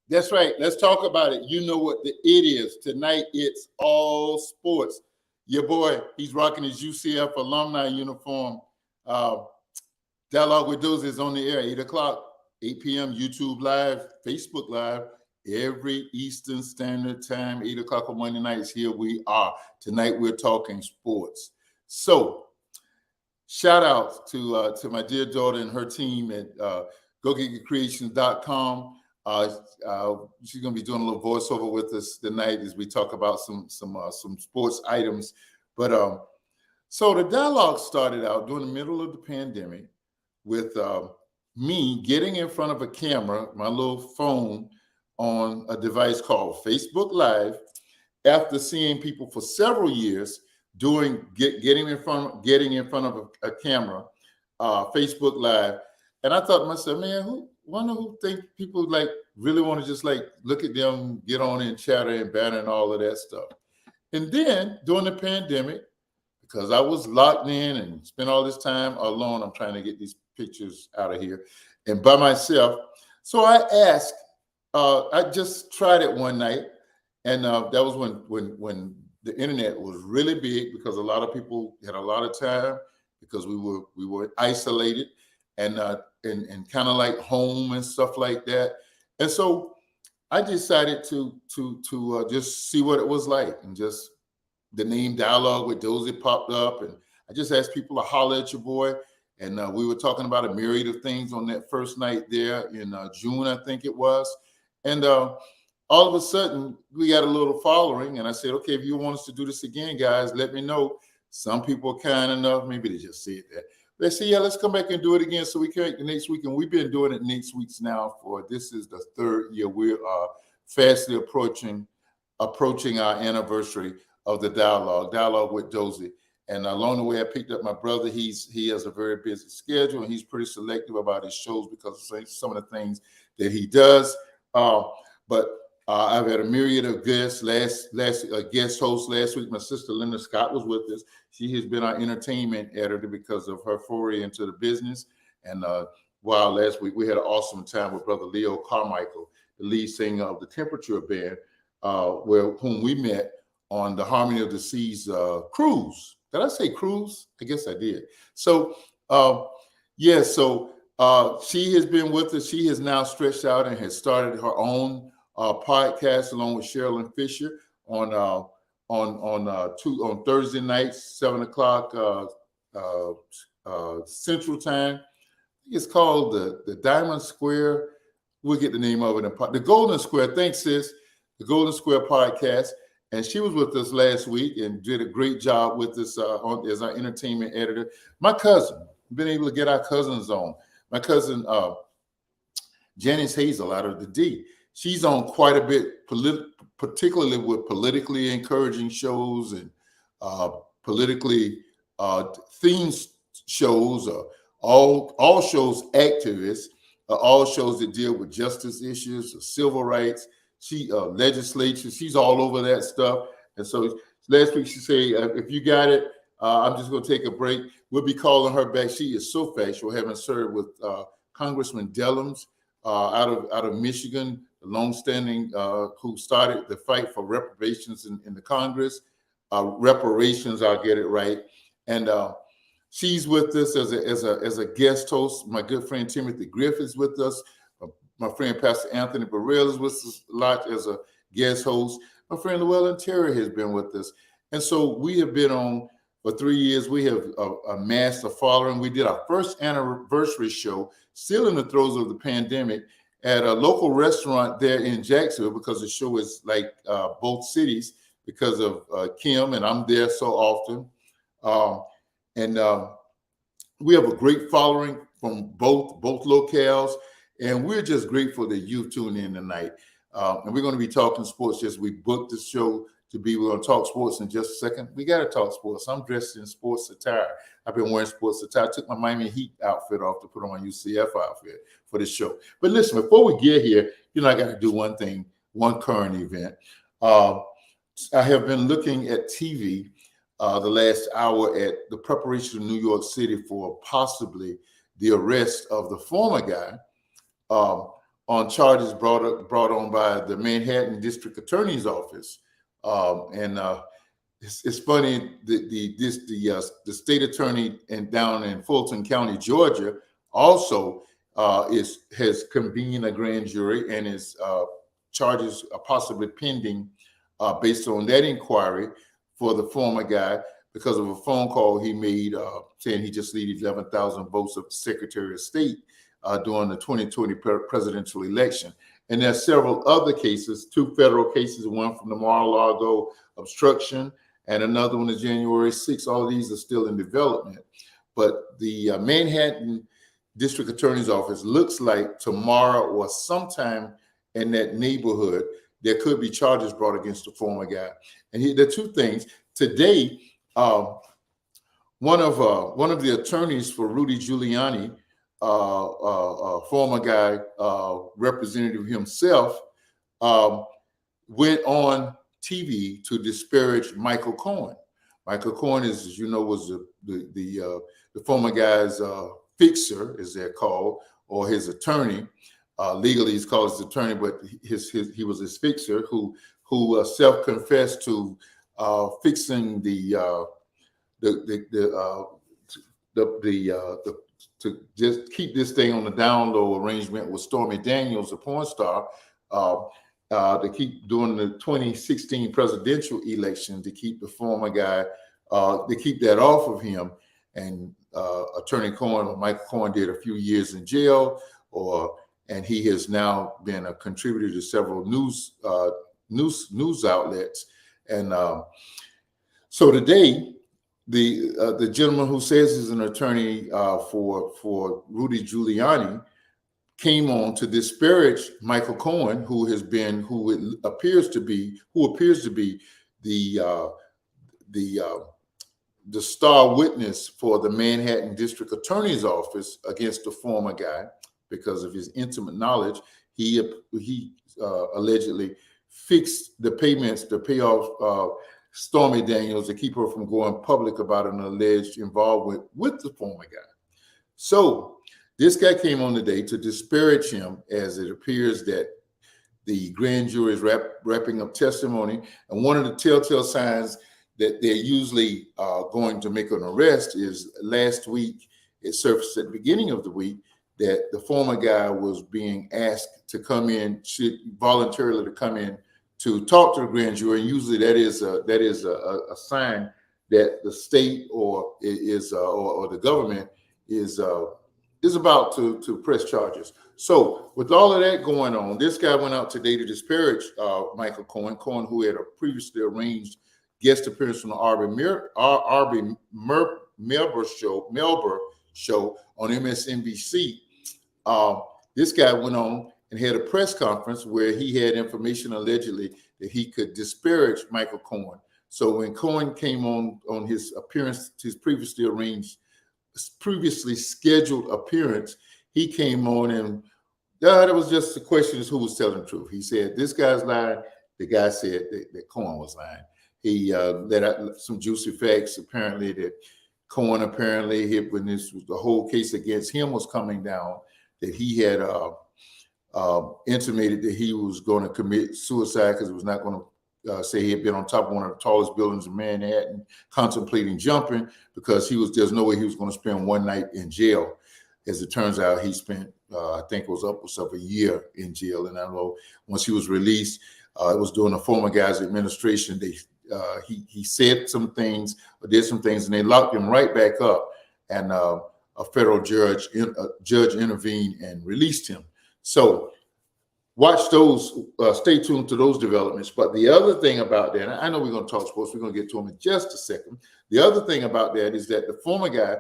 That's right. Let's talk about it. You know what it is. Tonight, it's all sports. Your boy, he's rocking his UCF alumni uniform. Dialogue with Dozell is on the air, 8 o'clock, 8 p.m., YouTube Live, Facebook Live, every Eastern Standard Time, 8 o'clock on Monday nights. Here we are. Tonight, we're talking sports. So, shout out to my dear daughter and her team at GoGetYourCreations.com. She's going to be doing a little voiceover with us tonight as we talk about some sports items. But so the dialogue started out during the middle of the pandemic with me getting in front of a camera, my little phone, on a device called Facebook Live, after seeing people for several years getting in front of a camera, Facebook Live, and I thought to myself, man, who think people like really want to just like look at them, get on and chatter and banter and all of that stuff. And then during the pandemic, because I was locked in and spent all this time alone, I'm trying to get these pictures out of here and by myself. So I asked, I just tried it one night, and that was when the internet was really big, because a lot of people had a lot of time because we were isolated and kind of like home and stuff like that. And so I decided to just see what it was like, and just the name Dialogue with Dozell popped up, and I just asked people to holler at your boy. And we were talking about a myriad of things on that first night there in June, I think it was. And all of a sudden, we got a little following. And I said, okay, if you want us to do this again, guys, let me know. Some people are kind enough, maybe they just said that. They say, yeah, let's come back and do it again so we can the next week. And we've been doing it next week's now this is the third year. We are fastly approaching our anniversary of the Dialogue with Dozell. And along the way, I picked up my brother. He has a very busy schedule, and he's pretty selective about his shows because of some of the things that he does. But I've had a myriad of guests. Guest host last week, my sister Linda Scott was with us. She has been our entertainment editor because of her foray into the business. And while last week we had an awesome time with Brother Leo Carmichael, the lead singer of the Temperature Band, whom we met on the Harmony of the Seas cruise. Did I say cruise? I guess I did. So, she has been with us. She has now stretched out and has started her own podcast along with Sherilyn Fisher on Thursday nights, 7 o'clock Central Time. It's called the Diamond Square. We'll get the name of it. The Golden Square. Thanks, sis. The Golden Square podcast. And she was with us last week and did a great job with us as our entertainment editor. My cousin, been able to get our cousins on. My cousin, Janice Hazel out of the D. She's on quite a bit, particularly with politically encouraging shows and politically themed shows, all shows activists, all shows that deal with justice issues, civil rights. Legislature, she's all over that stuff. And so last week she said, if you got it, I'm just going to take a break. We'll be calling her back. She is so factual, having served with Congressman Dellums out of Michigan, the longstanding who started the fight for reparations in the Congress. Reparations, I'll get it right. And she's with us as a guest host. My good friend Timothy Griff is with us. My friend Pastor Anthony Burrell is with us a lot as a guest host. My friend Llewellyn Terry has been with us. And so we have been on for 3 years. We have amassed a following. We did our first anniversary show, still in the throes of the pandemic, at a local restaurant there in Jacksonville, because the show is like both cities because of Kim, and I'm there so often. And we have a great following from both locales. And we're just grateful that you've tuned in tonight. And we're going to be talking sports. Just we booked the show to be. We're going to talk sports in just a second. We got to talk sports. I'm dressed in sports attire. I've been wearing sports attire. I took my Miami Heat outfit off to put on my UCF outfit for this show. But listen, before we get here, I got to do one thing, one current event. I have been looking at TV the last hour at the preparation of New York City for possibly the arrest of the former guy on charges brought on by the Manhattan District Attorney's Office. It's funny that the state attorney down in Fulton County, Georgia, also has convened a grand jury and is charges are possibly pending based on that inquiry for the former guy because of a phone call he made saying he just needed 11,000 votes of the Secretary of State during the 2020 presidential election. And there are several other cases, 2 federal cases, one from the Mar-a-Lago obstruction and another one is January 6th. All of these are still in development. But the Manhattan District Attorney's Office looks like tomorrow or sometime in that neighborhood, there could be charges brought against the former guy. And there are 2 things. Today, one of the attorneys for Rudy Giuliani, former guy, representative himself, went on TV to disparage Michael Cohen. Michael Cohen is, as you know, was the former guy's fixer, as they're called, or his attorney. Legally, he's called his attorney, but he was his fixer who self-confessed to fixing to just keep this thing on the down low arrangement with Stormy Daniels, the porn star, to keep doing the 2016 presidential election, to keep the former guy, to keep that off of him. And Attorney Cohen, or Michael Cohen, did a few years in jail, and he has now been a contributor to several news outlets. And so today, the gentleman who says he's an attorney for Rudy Giuliani came on to disparage Michael Cohen, who appears to be the star witness for the Manhattan District Attorney's Office against the former guy because of his intimate knowledge. He allegedly fixed the payments to pay off Stormy Daniels to keep her from going public about an alleged involvement with the former guy. So this guy came on today to disparage him, as it appears that the grand jury is wrapping up testimony. And one of the telltale signs that they're usually going to make an arrest is last week, it surfaced at the beginning of the week, that the former guy was being asked to come in, voluntarily to come in to talk to the grand jury. And usually that is a sign that the state or the government is about to press charges. So with all of that going on, this guy went out today to disparage Michael Cohen, who had a previously arranged guest appearance on the Arby Melber show on MSNBC. This guy went on and had a press conference where he had information allegedly that he could disparage Michael Cohen. So when Cohen came on his appearance, his previously scheduled appearance, he came on and that was just the question is who was telling the truth. He said, this guy's lying. The guy said that Cohen was lying. He let out some juicy facts, apparently, that Cohen when the whole case against him was coming down, that he had intimated that he was going to commit suicide because he was not going to say he had been on top of one of the tallest buildings in Manhattan, contemplating jumping because there's no way he was going to spend one night in jail. As it turns out, he spent, I think it was upwards of a year in jail. And I know once he was released, it was during the former guy's administration. He said some things, or did some things, and they locked him right back up. And a federal judge intervened and released him. So watch those, stay tuned to those developments. But the other thing about that, and I know we're going to talk sports, we're going to get to them in just a second. The other thing about that is that the former guy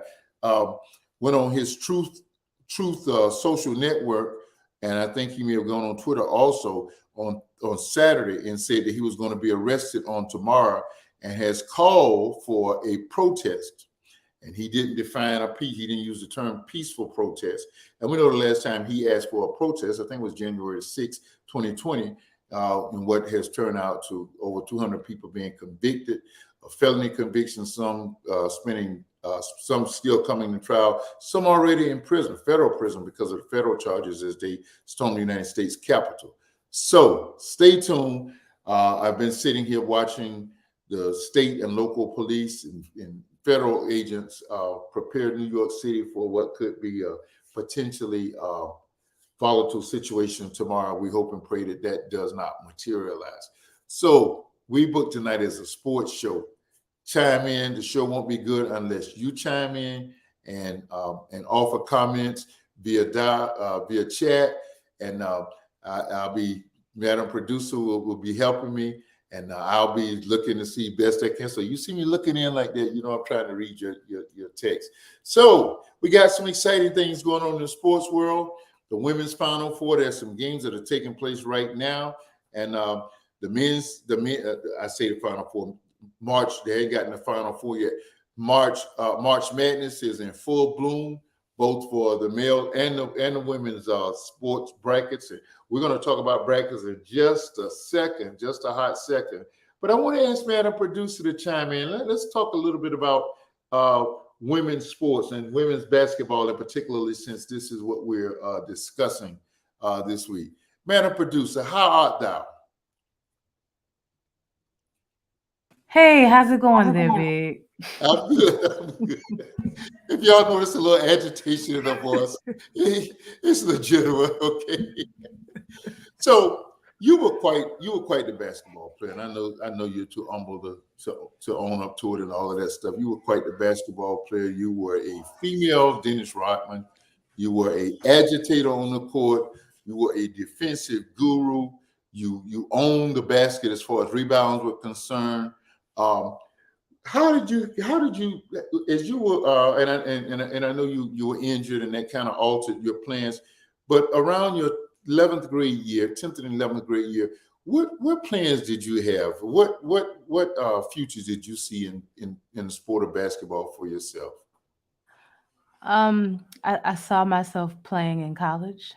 went on his Truth social network and I think he may have gone on Twitter also on Saturday and said that he was going to be arrested on tomorrow and has called for a protest. And he didn't define a peace. He didn't use the term peaceful protest. And we know the last time he asked for a protest, I think it was January 6, 2020, and what has turned out to over 200 people being convicted of felony convictions, some spending, some still coming to trial, some already in prison, federal prison, because of the federal charges as they stormed the United States Capitol. So stay tuned. I've been sitting here watching the state and local police and federal agents prepare New York City for what could be a potentially volatile situation tomorrow. We hope and pray that that does not materialize. So we booked tonight as a sports show. Chime in. The show won't be good unless you chime in and offer comments via chat. And I'll be, Madam Producer will be helping me. And I'll be looking to see best I can. So you see me looking in like that, you know, I'm trying to read your text. So we got some exciting things going on in the sports world. The women's Final Four, there's some games that are taking place right now. And the men, I say the Final Four, March, they ain't gotten the Final Four yet. March Madness is in full bloom, both for the male and the women's sports brackets. And we're going to talk about brackets in just a second, just a hot second. But I want to ask Madam Producer to chime in. Let's talk a little bit about women's sports and women's basketball, and particularly since this is what we're discussing this week. Madam Producer, how art thou? Hey, how's it going there, Big? I'm good. I'm good. If y'all notice a little agitation in her voice, it's legitimate, okay? So you were quite the basketball player, and I know you're too humble to own up to it and all of that stuff. You were quite the basketball player. You were a female Dennis Rodman. You were a agitator on the court. You were a defensive guru. You owned the basket as far as rebounds were concerned. How did you as you were and I know you were injured and that kind of altered your plans, but around your 11th grade year, 10th and 11th grade year, what plans did you have? What futures did you see in the sport of basketball for yourself? I saw myself playing in college.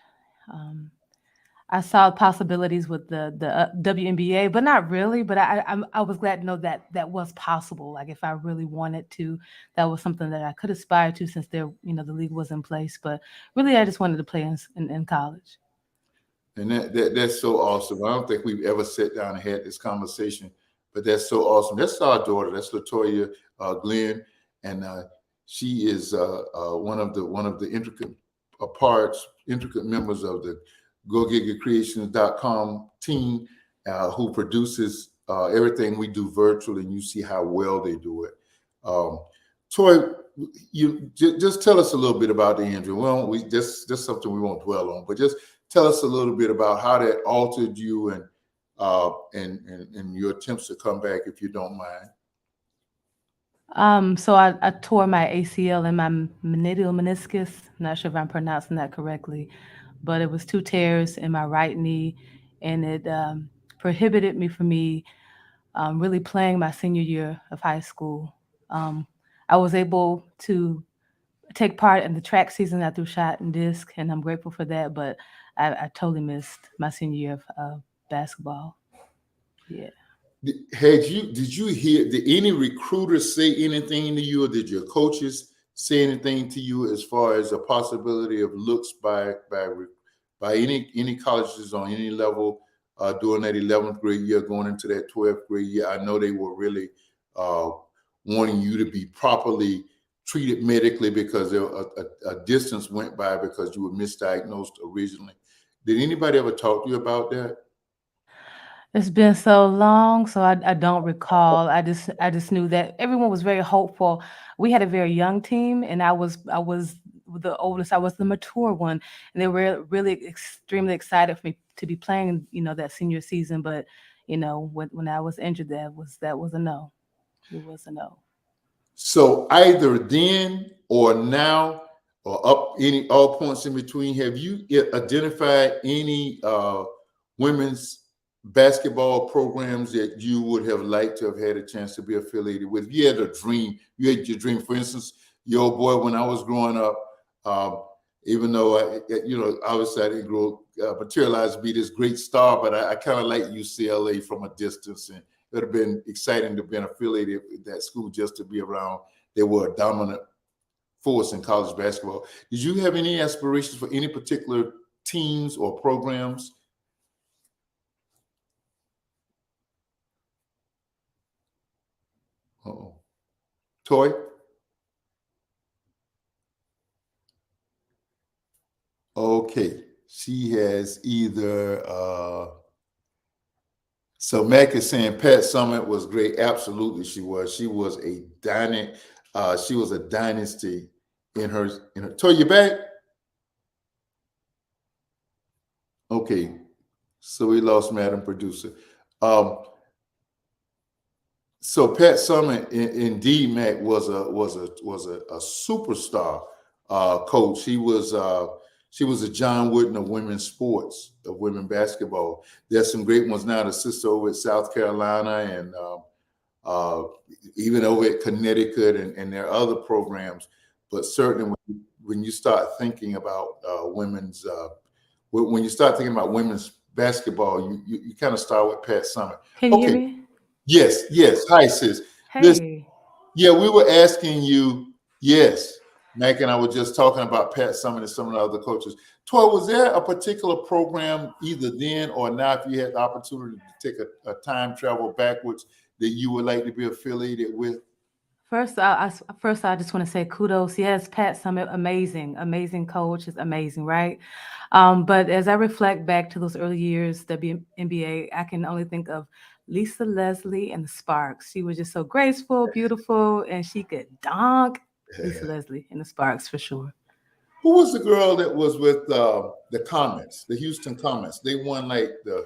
I saw possibilities with the WNBA, but not really. But I was glad to know that that was possible. Like if I really wanted to, that was something that I could aspire to since there, the league was in place. But really, I just wanted to play in college. And that's so awesome. I don't think we've ever sat down and had this conversation, but that's so awesome. That's our daughter. That's Latoya Glenn, and she is one of the intricate members of the GoGigaCreations.com team who produces everything we do virtually, and you see how well they do it. Toy, you just tell us a little bit about the injury. Well, just something we won't dwell on, but just tell us a little bit about how that altered you and your attempts to come back, if you don't mind. So I tore my ACL and my medial meniscus. Not sure if I'm pronouncing that correctly, but it was two tears in my right knee, and it prohibited me from really playing my senior year of high school. I was able to take part in the track season. I threw shot and disc, and I'm grateful for that. But I totally missed my senior year of basketball. Yeah. Did you hear? Did any recruiters say anything to you, or did your coaches say anything to you as far as a possibility of looks by any colleges on any level during that 11th grade year, going into that 12th grade year? I know they were really wanting you to be properly treated medically because a distance went by because you were misdiagnosed originally. Did anybody ever talk to you about that? It's been so long, so I don't recall. I just knew that everyone was very hopeful. We had a very young team, and I was the oldest. I was the mature one, and they were really extremely excited for me to be playing, that senior season. But when I was injured, that was a no. It was a no. So either then or now, or up any all points in between, have you identified any women's basketball programs that you would have liked to have had a chance to be affiliated with? If you had a dream, you had your dream. For instance, your boy, when I was growing up, um, even though obviously I didn't grow materialize to be this great star, but I kind of like UCLA from a distance, and it would have been exciting to be affiliated with that school just to be around. They were a dominant force in college basketball. Did you have any aspirations for any particular teams or programs? Uh-oh. Toy? Okay. She has either so Mac is saying Pat Summit was great. Absolutely, she was. She was a dynasty in her Toy, you back? Okay. So we lost Madam Producer. Um, So Pat Summitt, indeed, Mac was a superstar coach. She was a John Wooden of women's sports, of women basketball. There's some great ones now. The sister over at South Carolina and uh, even over at Connecticut, and there are other programs. But certainly, when you start thinking about when you start thinking about women's basketball, you kind of start with Pat Summitt. Can you hear Okay. me? Yes, yes. Hi, sis. Listen, Hey. yeah, we were asking you, yes. Mac and I were just talking about Pat Summitt and some of the other coaches. Toy, was there a particular program either then or now, if you had the opportunity to take a time travel backwards, that you would like to be affiliated with? First, I just want to say kudos. Yes, Pat Summit, amazing, amazing coach, is amazing, right? But as I reflect back to those early years, WNBA, I can only think of Lisa Leslie and the Sparks. She was just so graceful, beautiful, and she could dunk. Lisa Leslie and the Sparks for sure. Who was the girl that was with the Comets, the Houston Comets? They won like the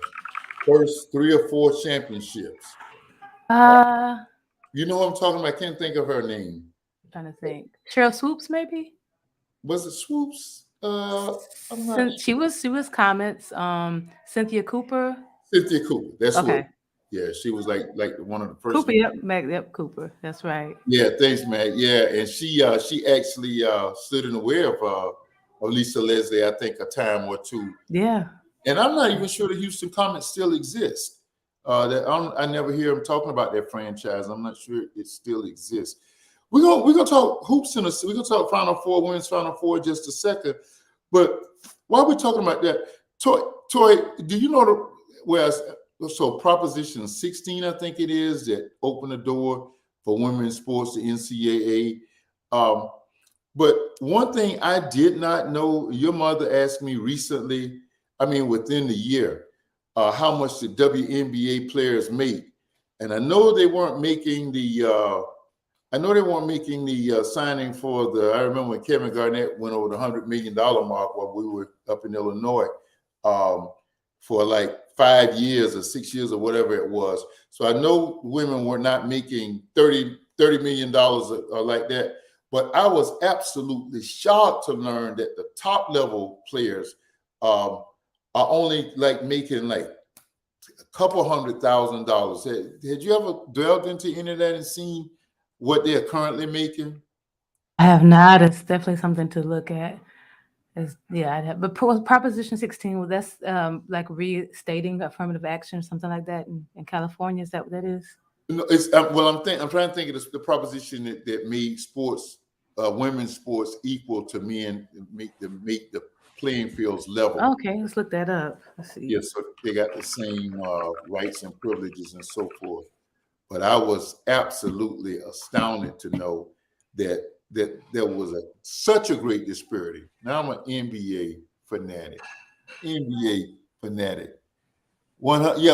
first 3 or 4 championships. Uh, You know what I'm talking about? I can't think of her name. Trying to think. Cheryl Swoops, maybe. Was it Swoops? I'm not She was comments. Cynthia Cooper. Cynthia Cooper. That's what. Okay. Yeah, she was like one of the first Cooper, ones. yep, yep, Cooper. That's right. Yeah, thanks, man. Yeah, and she actually stood in the way of Lisa Leslie, I think, a time or two. Yeah. And I'm not even sure the Houston Comets still exist. I never hear them talking about their franchise. I'm not sure it still exists. We're gonna talk hoops we're gonna talk Final Four, women's Final Four in just a second. But while we're talking about that, Toy, do you know so Proposition 16, I think it is, that opened the door for women's sports, the NCAA. But one thing I did not know, your mother asked me recently, I mean, within the year, how much the WNBA players make. And I know they weren't making the signing for I remember when Kevin Garnett went over the $100 million mark while we were up in Illinois for like 5 years or 6 years or whatever it was. So I know women were not making $30 million or like that. But I was absolutely shocked to learn that the top level players are only like making like a couple $100,000. Had you ever delved into any of that and seen what they're currently making? I have not. It's definitely something to look at. Yeah, I'd have, but Proposition 16, well, that's like restating affirmative action, something like that in California. Is that what that is? No, it's I'm trying to think of the proposition that made sports, women's sports, equal to men, make the playing fields level. Okay, let's look that up. Let's see. Yeah, so they got the same rights and privileges and so forth. But I was absolutely astounded to know that there was such a great disparity. Now I'm an NBA fanatic. NBA fanatic. $100,000,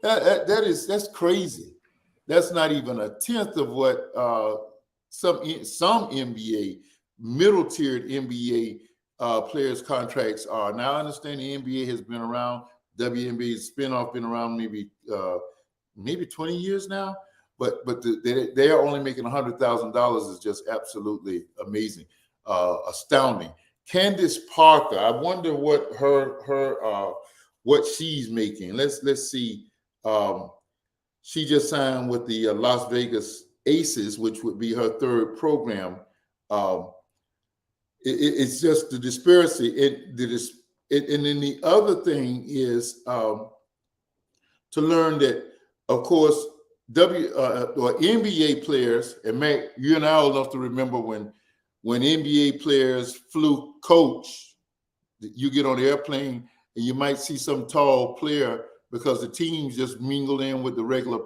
$102,000. That's crazy. That's not even a tenth of what some NBA middle tiered NBA players' contracts are. Now I understand the NBA has been around. WNBA's spinoff been around maybe 20 years now. they are only making $100,000 is just absolutely amazing, astounding. Candace Parker, I wonder what her what she's making. Let's see. She just signed with the Las Vegas Aces, which would be her third program. Um, it's just the disparity. And then the other thing is to learn that, of course, or NBA players, and Mac, you and I are old enough to remember when NBA players flew coach. You get on the airplane and you might see some tall player because the teams just mingle in with the regular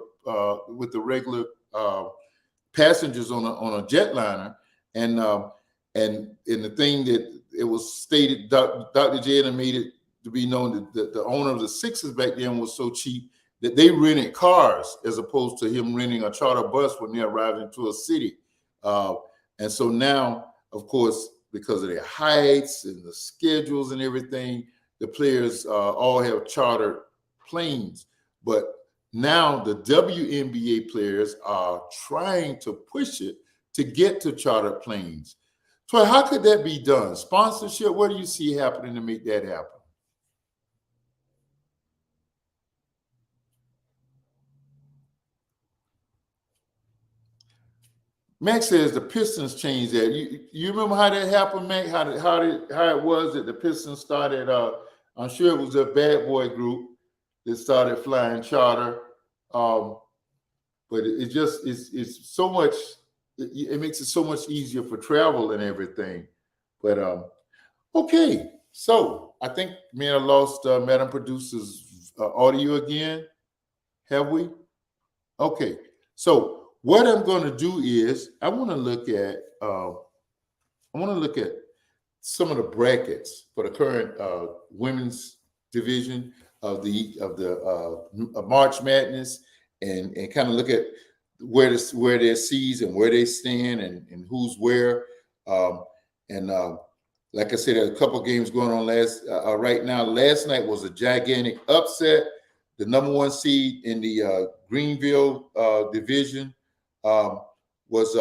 passengers on a jetliner, and the thing that it was stated, Dr. Jada made it to be known that the owner of the Sixers back then was so cheap that they rented cars as opposed to him renting a charter bus when they arrived into a city. And so now, of course, because of their heights and the schedules and everything, the players all have chartered planes. But now the WNBA players are trying to push it to get to chartered planes. Troy, how could that be done? Sponsorship, what do you see happening to make that happen? Mac says the Pistons changed that. You remember how that happened, Mac? How it was that the Pistons started? I'm sure it was a bad boy group that started flying charter. But it's so much. It makes it so much easier for travel and everything. But okay, so I think me and I lost Madam Producer's audio again. Have we? Okay, so what I'm going to do is I want to look at some of the brackets for the current women's division of the March Madness, and kind of look at where their seeds and where they stand and who's where. And like I said, there are a couple games going on right now. Last night was a gigantic upset. The number one seed in the Greenville division was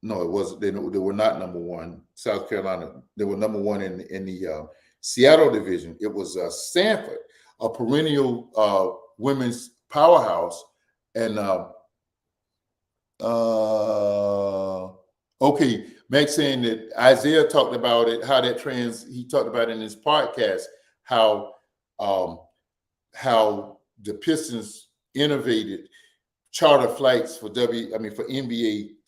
no, it wasn't. They were not number one. South Carolina, they were number one in the Seattle division. It was Stanford, a perennial women's powerhouse, and okay, Max saying that Isaiah talked about it, how that he talked about it in his podcast, how the Pistons innovated charter flights for NBA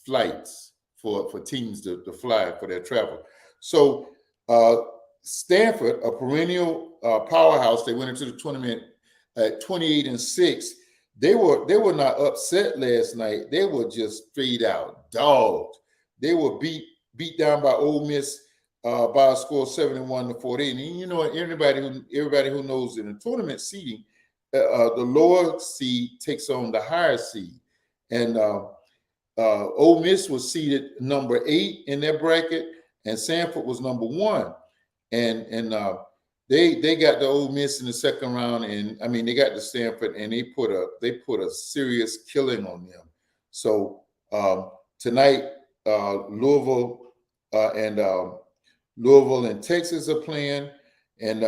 flights for teams to fly for their travel. So Stanford, a perennial powerhouse, they went into the tournament at 28-6. They were not upset last night. They were just straight out dogged. They were beat down by Ole Miss by a score of 71-48. And you know, everybody who knows in the tournament seeding, the lower seed takes on the higher seed. And Ole Miss was seeded number 8 in their bracket, and Stanford was number 1. And they got the Ole Miss in the second round, and I mean they got the Stanford, and they put a serious killing on them. So tonight, Louisville and Texas are playing, and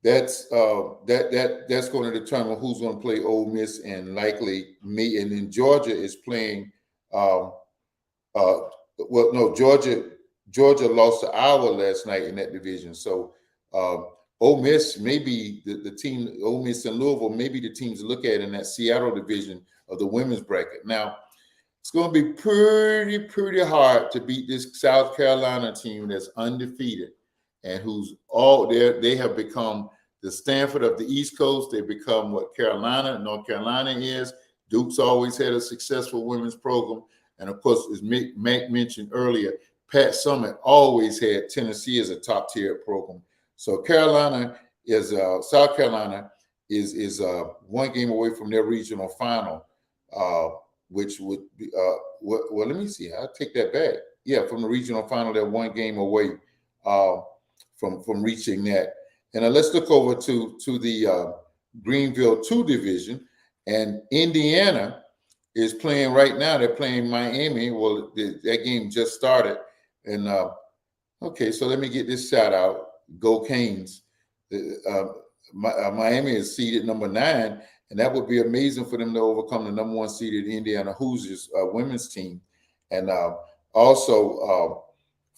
that's going to determine who's going to play Ole Miss, and likely me. And then Georgia is playing. Georgia lost to Iowa last night in that division. So Ole Miss may be the team. Ole Miss and Louisville may be the teams to look at in that Seattle division of the women's bracket. Now it's going to be pretty hard to beat this South Carolina team that's undefeated and who's all there. They have become the Stanford of the East Coast. They become what North Carolina is. Duke's always had a successful women's program. And of course, as Mac mentioned earlier, Pat Summitt always had Tennessee as a top tier program. So South Carolina is one game away from their regional final, which would be well, let me see. I'll take that back. Yeah, from the regional final, they're one game away from reaching that. And let's look over to the Greenville 2 division, and Indiana is playing right now. They're playing Miami. Well, that game just started, and okay, so let me get this shout out. Go Canes. Miami is seeded number 9, and that would be amazing for them to overcome the number 1 seeded Indiana Hoosiers women's team, and also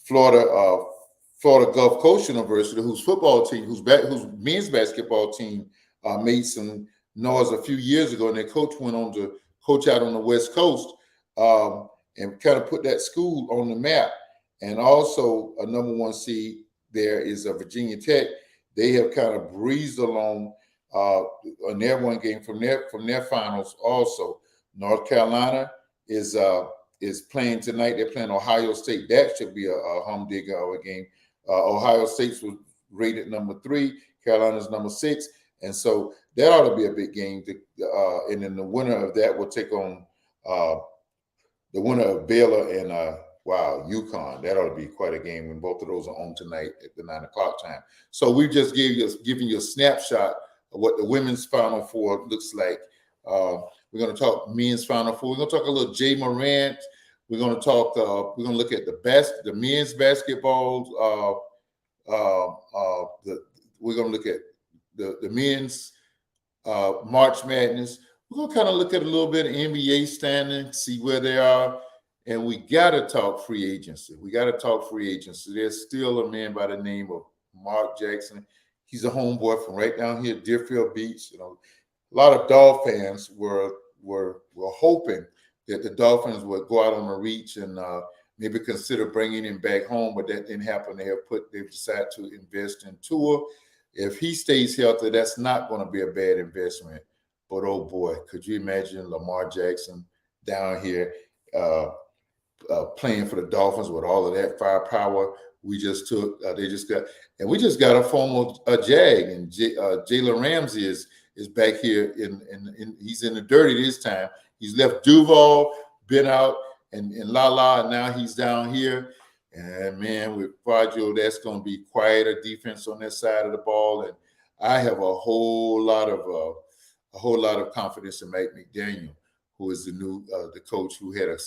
Florida Florida Gulf Coast University, whose football team, whose men's basketball team made some noise a few years ago, and their coach went on to coach out on the West Coast and kind of put that school on the map. And also a number 1 seed there is Virginia Tech. They have kind of breezed along on their one game from their finals. Also, North Carolina is playing tonight. They're playing Ohio State. That should be a humdinger of a game. Ohio State was rated number 3. Carolina's number 6. And so that ought to be a big game. And then the winner of that will take on the winner of Baylor and UConn. That ought to be quite a game. And both of those are on tonight at the 9 o'clock time. So we just giving you a snapshot of what the women's Final Four looks like. We're going to talk men's Final Four. We're going to talk a little Jay Morant. We're going to talk. We're going to look at the men's basketball. We're going to look at the men's March Madness. We're going to kind of look at a little bit of NBA standing, see where they are. And we got to talk free agency. There's still a man by the name of Mark Jackson. He's a homeboy from right down here, Deerfield Beach. You know, a lot of Dog fans were hoping that the Dolphins would go out on a reach and maybe consider bringing him back home, but that didn't happen. They've decided to invest in Tua. If he stays healthy, that's not going to be a bad investment. But oh boy, could you imagine Lamar Jackson down here playing for the Dolphins with all of that firepower? We just took. We just got a former Jag, and Jalen Ramsey is back here in he's in the dirty this time. He's left Duval, been out, and and now he's down here. And man, with Faggio, that's going to be quite a defense on that side of the ball. And I have a whole lot of confidence in Mike McDaniel, who is the coach who had a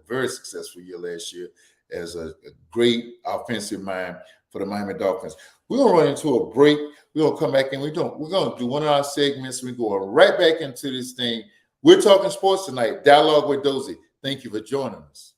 very successful year last year as a great offensive mind for the Miami Dolphins. We're going to run into a break. We're going to come back and we're going to do one of our segments. We're going right back into this thing. We're talking sports tonight. Dialogue with Dozell. Thank you for joining us.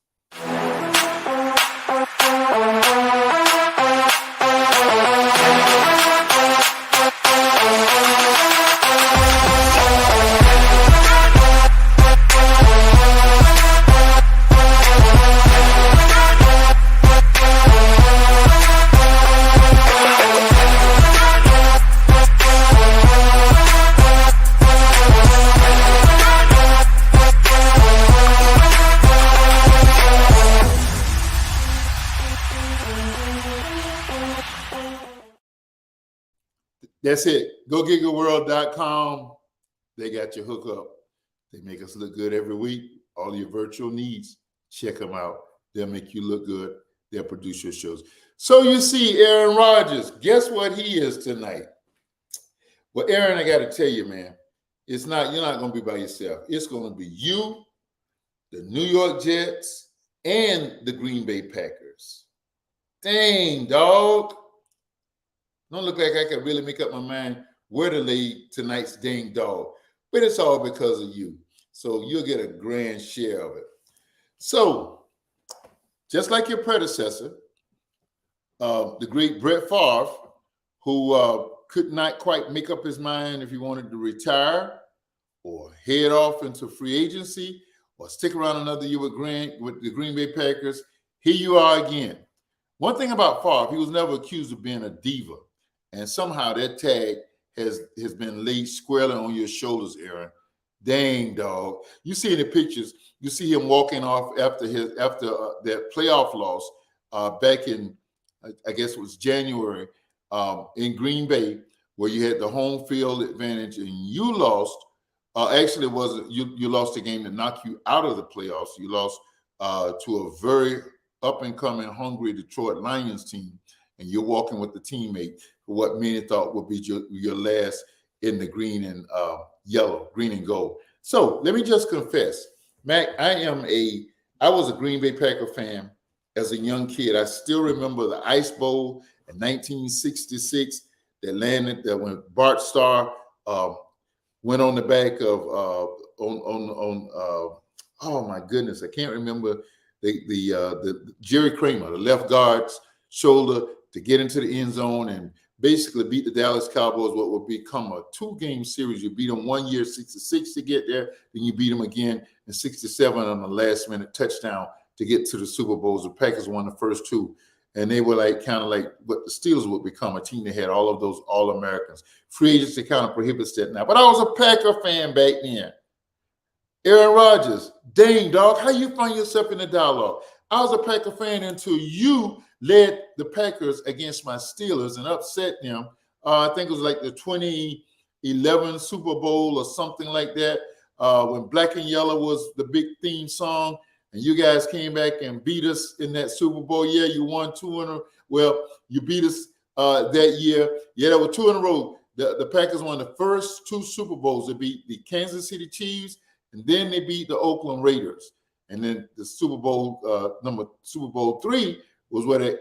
That's it. GoGigaWorld.com. They got your hookup. They make us look good every week. All your virtual needs, check them out. They'll make you look good. They'll produce your shows. So you see Aaron Rodgers. Guess what he is tonight? Well, Aaron, I got to tell you, man, you're not going to be by yourself. It's going to be you, the New York Jets, and the Green Bay Packers. Dang, dog. Don't look like I can really make up my mind where to lay tonight's dang dog. But it's all because of you. So you'll get a grand share of it. So, just like your predecessor, the great Brett Favre, who could not quite make up his mind if he wanted to retire or head off into free agency or stick around another year with the Green Bay Packers, here you are again. One thing about Favre, he was never accused of being a diva. And somehow that tag has been laid squarely on your shoulders, Aaron. Dang, dog. You see in the pictures, you see him walking off after that playoff loss back in, I guess it was January, in Green Bay, where you had the home field advantage and you lost. Actually, it wasn't you lost the game that knocked you out of the playoffs. You lost to a very up-and-coming, hungry Detroit Lions team, and you're walking with the teammate for what many thought would be your last in the green and yellow, green and gold. So let me just confess, Mac, I was a Green Bay Packer fan as a young kid. I still remember the Ice Bowl in 1966 that when Bart Starr went on the back of oh my goodness, I can't remember the Jerry Kramer, the left guard's shoulder to get into the end zone and basically beat the Dallas Cowboys, what would become a 2-game series. You beat them one year, 66 to get there, then you beat them again in 67 on the last minute touchdown to get to the Super Bowls. The Packers won the first 2. And they were kind of like what the Steelers would become, a team that had all of those All-Americans. Free agency kind of prohibits that now. But I was a Packer fan back then. Aaron Rodgers, dang, dog, how you find yourself in the dialogue? I was a Packer fan until you led the Packers against my Steelers and upset them. I think it was like the 2011 Super Bowl or something like that, when Black and Yellow was the big theme song. And you guys came back and beat us in that Super Bowl. Yeah, you won 2 in a row. Well, you beat us that year. Yeah, there were 2 in a row. The Packers won the first 2 Super Bowls. They beat the Kansas City Chiefs, and then they beat the Oakland Raiders. And then the Super Bowl Super Bowl 3 was where the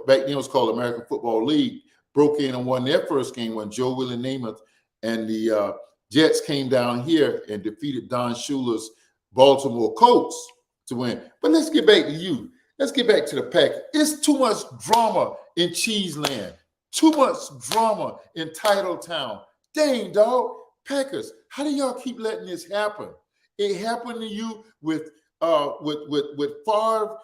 back then it was called American Football League, broke in and won their first game when Joe Willie Namath and the Jets came down here and defeated Don Shula's Baltimore Colts to win. But let's get back to you. Let's get back to the Packers. It's too much drama in Cheeseland. Too much drama in Titletown. Dang, dog. Packers, how do y'all keep letting this happen? It happened to you with Favre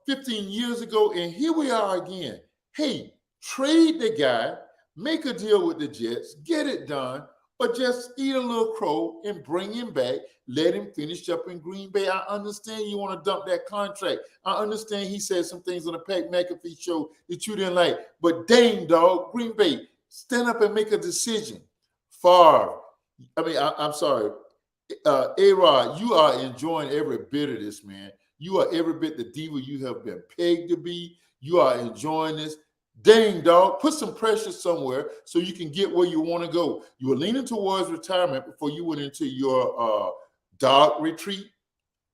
15 years ago, and here we are again. Hey, trade the guy, make a deal with the Jets, get it done, or just eat a little crow and bring him back. Let him finish up in Green Bay. I understand you want to dump that contract. I understand he said some things on the Pat McAfee show that you didn't like. But dang, dog, Green Bay, stand up and make a decision. Favre, I'm sorry. A-Rod, you are enjoying every bit of this, man. You are every bit the diva you have been pegged to be. You are enjoying this. Dang, dog, put some pressure somewhere so you can get where you want to go. You were leaning towards retirement before you went into your dark retreat,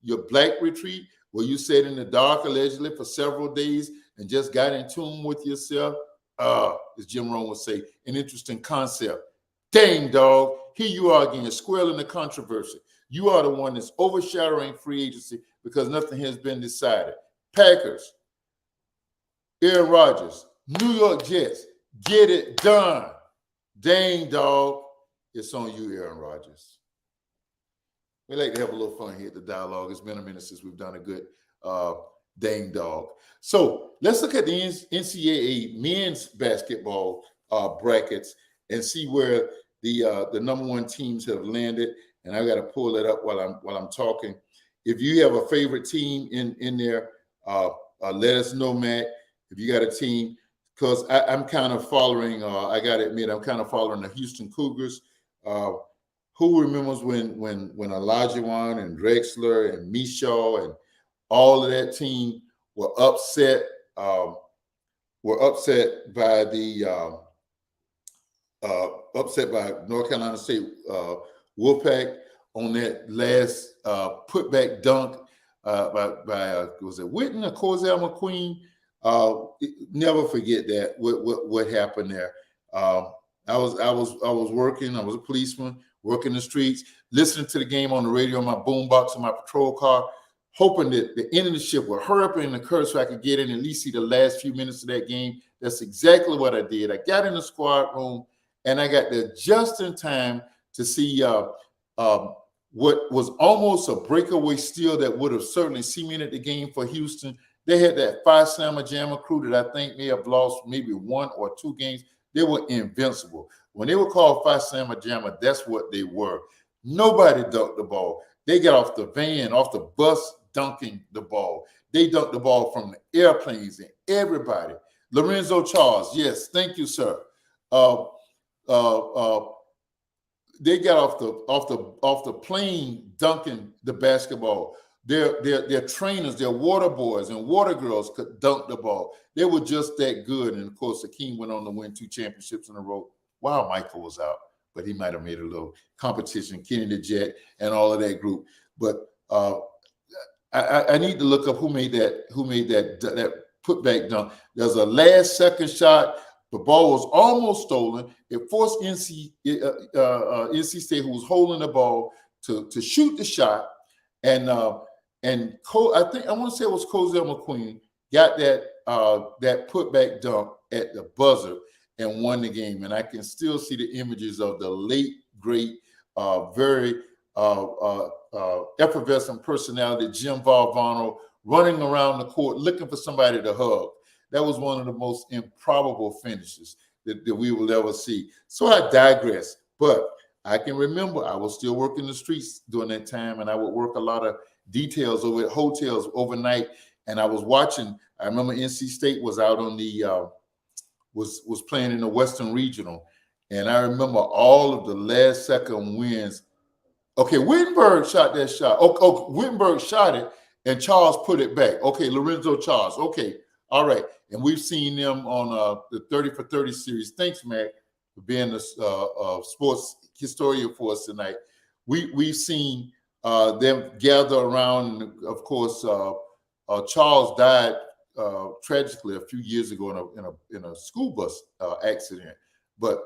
your black retreat, where you sat in the dark allegedly for several days and just got in tune with yourself. As Jim Rohn would say, an interesting concept. Dang, dog, here you are again, squirreling the controversy. You are the one that's overshadowing free agency because nothing has been decided. Packers, Aaron Rodgers, New York Jets, get it done. Dang, dog, it's on you, Aaron Rodgers. We like to have a little fun here at the dialogue. It's been a minute since we've done a good dang dog. So let's look at the NCAA men's basketball brackets and see where the number 1 teams have landed. And I got to pull that up while I'm talking. If you have a favorite team in there, let us know, Matt. If you got a team, because I'm kind of following. I got to admit, I'm kind of following the Houston Cougars. Who remembers when Olajuwon and Drexler and Mishaw and all of that team were upset by North Carolina State Wolfpack on that last putback dunk by was it Whitten or Cozell McQueen? Never forget that what happened there. I was working. I was a policeman working the streets, listening to the game on the radio on my boombox in my patrol car, hoping that the end of the shift would hurry up and occur so I could get in and at least see the last few minutes of that game. That's exactly what I did. I got in the squad room and I got there just in time to see what was almost a breakaway steal that would have certainly cemented the game for Houston. They had that Phi Slamma Jamma crew that I think may have lost maybe 1 or 2 games. They were invincible. When they were called Phi Slamma Jamma, that's what they were. Nobody dunked the ball. They got off the van, off the bus, dunking the ball. They dunked the ball from the airplanes and everybody. Lorenzo Charles, yes, thank you, sir. They got off the plane dunking the basketball. Their trainers, their water boys and water girls could dunk the ball. They were just that good. And of course, Hakeem went on to win 2 championships in a row while Michael was out. but he might have made a little competition, Kenny the Jet and all of that group. But I need to look up who made that putback dunk. There's a last second shot. The ball was almost stolen. It forced NC State, who was holding the ball, to shoot the shot. And I think I want to say it was Dozell McQueen got that putback dunk at the buzzer and won the game. And I can still see the images of the late great, very effervescent personality Jim Varner running around the court looking for somebody to hug. That was one of the most improbable finishes that we will ever see. So I digress, but I can remember I was still working the streets during that time, and I would work a lot of details over at hotels overnight. And I was watching. I remember NC State was out on the was playing in the Western Regional, and I remember all of the last second wins. Okay, Wittenberg shot that shot. Wittenberg shot it, and Charles put it back. Okay, Lorenzo Charles. Okay, all right. And we've seen them on the 30 for 30 series. Thanks, Mac, for being the sports historian for us tonight. We've seen them gather around. Of course, Charles died tragically a few years ago in a school bus accident. But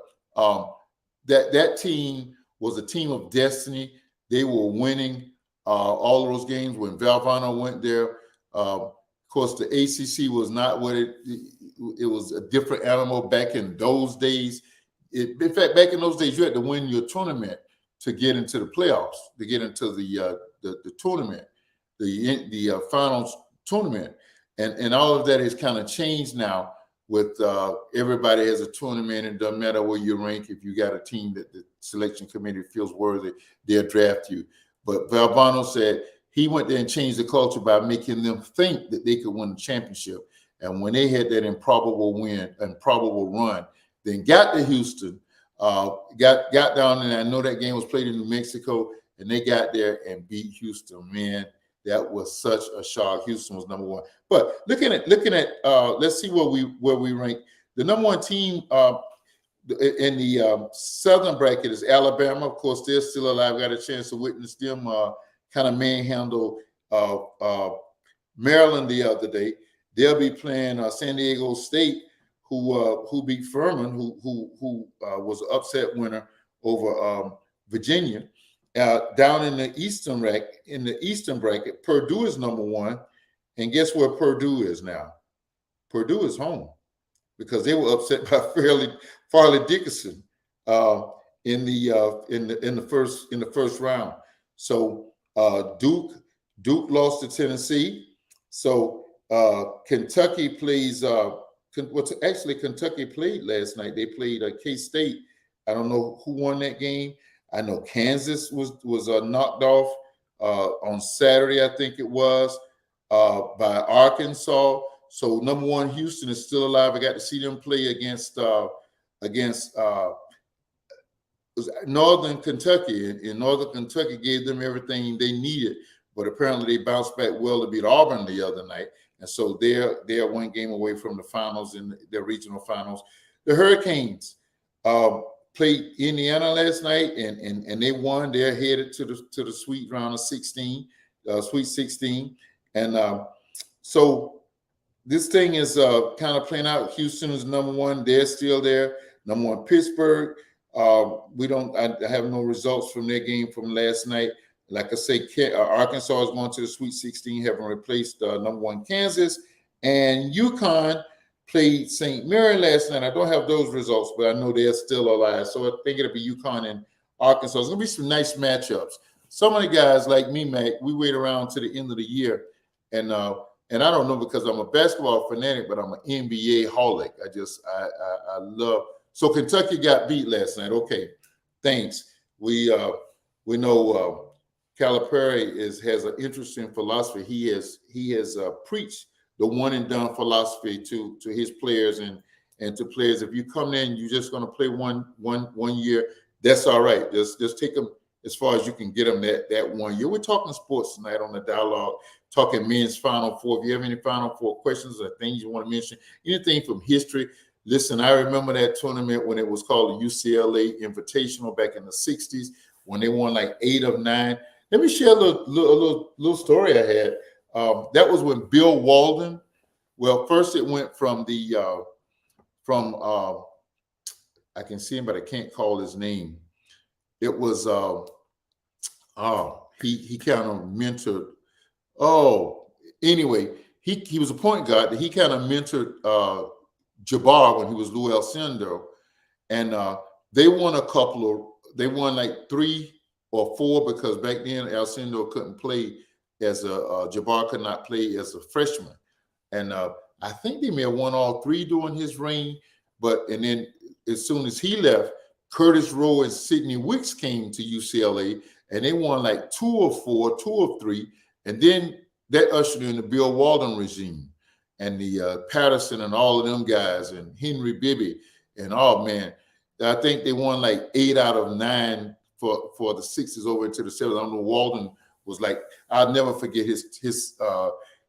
that team was a team of destiny. They were winning all of those games when Varner went there. Of course, the ACC was not what it was a different animal back in those days. In fact, back in those days, you had to win your tournament to get into the playoffs, to get into the tournament, the finals tournament. And all of that has kind of changed now with everybody has a tournament, and it doesn't matter where you rank. If you got a team that the selection committee feels worthy, they'll draft you. But Valvano said he went there and changed the culture by making them think that they could win the championship. And when they had that improbable run, then got to Houston, got down, and I know that game was played in New Mexico, and they got there and beat Houston. Man, that was such a shock. Houston was number one. But looking at let's see where we rank. The number one team in the southern bracket is Alabama. Of course, they're still alive. Got a chance to witness them kind of manhandle Maryland the other day. They'll be playing San Diego State, who beat Furman, who was an upset winner over Virginia. Down in the eastern bracket, Purdue is number one, and guess where Purdue is now? Purdue is home because they were upset by Farley Dickinson in the first round. So Duke lost to Tennessee. So Kentucky plays. Kentucky played last night. They played K-State. I don't know who won that game. I know Kansas was knocked off on Saturday, I think it was, by Arkansas. So number one, Houston is still alive. I got to see them play against Northern Kentucky, and Northern Kentucky gave them everything they needed. But apparently they bounced back well to beat Auburn the other night, and so they're one game away from the finals in their regional finals. The Hurricanes played Indiana last night, and they won. They're headed to the sweet round of 16, Sweet 16, and so this thing is kind of playing out. Houston is number one; they're still there. Number one, Pittsburgh. I have no results from their game from last night. Like I say, Arkansas is going to the Sweet 16, having replaced number one Kansas, and UConn played St. Mary last night. I don't have those results, but I know they're still alive. So I think it'll be UConn and Arkansas. It's going to be some nice matchups. Some of the guys like me, Mac, we wait around to the end of the year. And I don't know because I'm a basketball fanatic, but I'm an NBA holic. I love. So Kentucky got beat last night. Okay, thanks. We know Calipari has an interesting philosophy. He has preached the one and done philosophy to his players and to players. If you come in and you're just going to play one year, that's all right. Just take them as far as you can get them that 1 year. We're talking sports tonight on the dialogue, talking men's Final Four. If you have any Final Four questions or things you want to mention, anything from history, Listen, I remember that tournament when it was called the UCLA Invitational back in the 60s when they won like 8 of 9. Let me share a little story I had. That was when Bill Walden, well, first it went from from I can see him, but I can't call his name. It was he kind of mentored. Oh, anyway, he was a point guard. He kind of mentored Jabbar when he was Lou Alcindor, and they won a couple of. They won like 3 or 4 because back then Alcindor couldn't play as a Jabbar could not play as a freshman, and I think they may have won all 3 during his reign. But and then as soon as he left, Curtis Rowe and Sidney Wicks came to UCLA, and they won like 2 or 4, 2 or 3, and then that ushered in the Bill Walden regime and the Patterson and all of them guys and Henry Bibby and oh man, I think they won like 8 out of 9 for the Sixers over into the Sevens. I don't know. Walden was like I'll never forget his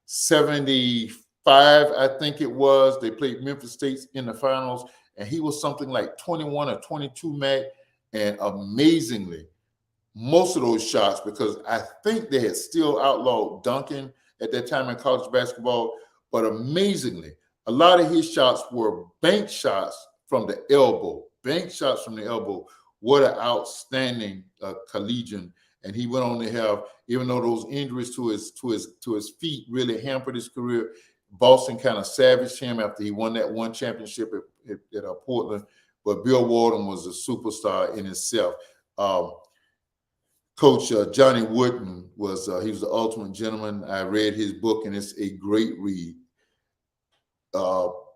75. I think it was. They played Memphis State in the finals, and he was something like 21 or 22, Mac, and amazingly most of those shots because I think they had still outlawed dunking at that time in college basketball. But amazingly, a lot of his shots were bank shots from the elbow. Bank shots from the elbow. What an outstanding collegian! And he went on to have, even though those injuries to his feet really hampered his career, Boston kind of savaged him after he won that one championship at Portland. But Bill Walden was a superstar in itself. Coach Johnny Wooden was he was the ultimate gentleman. I read his book, and it's a great read.